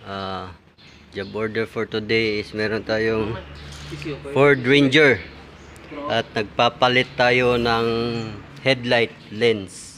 Job order for today is meron tayong Ford Ranger at nagpapalit tayo ng headlight lens.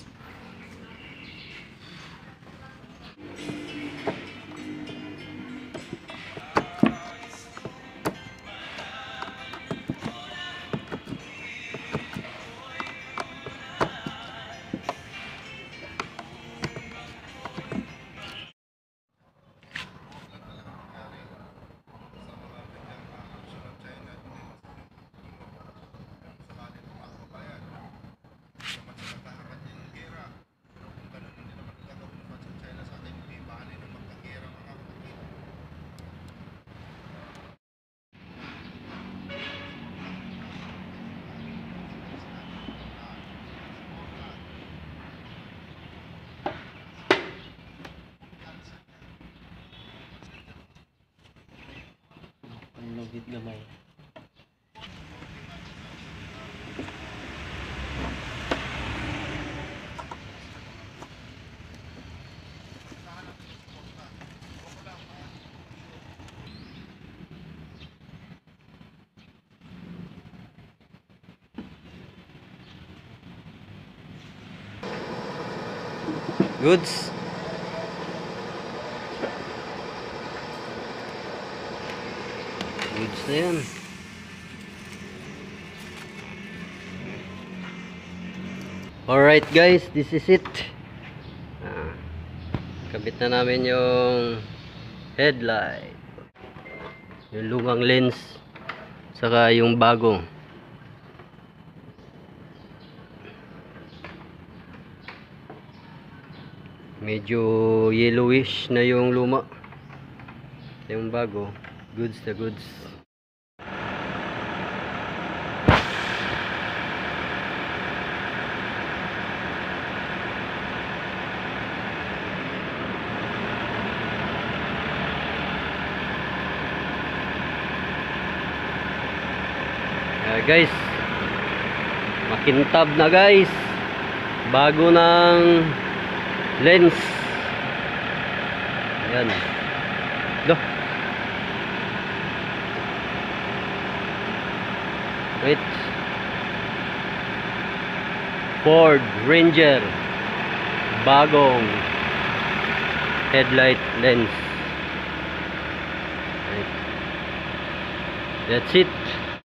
Lugit gamay. Goods. Goods na yan. Alright guys, this is it. Kabit na namin yung headlight, yung lumang lens, saka yung bago. Medyo yellowish na yung luma, yung bago. Goods na goods. Guys, makintab na guys, bago ng lens. Ayan. Doh. Wait. Ford Ranger, bagong headlight lens. Right. That's it.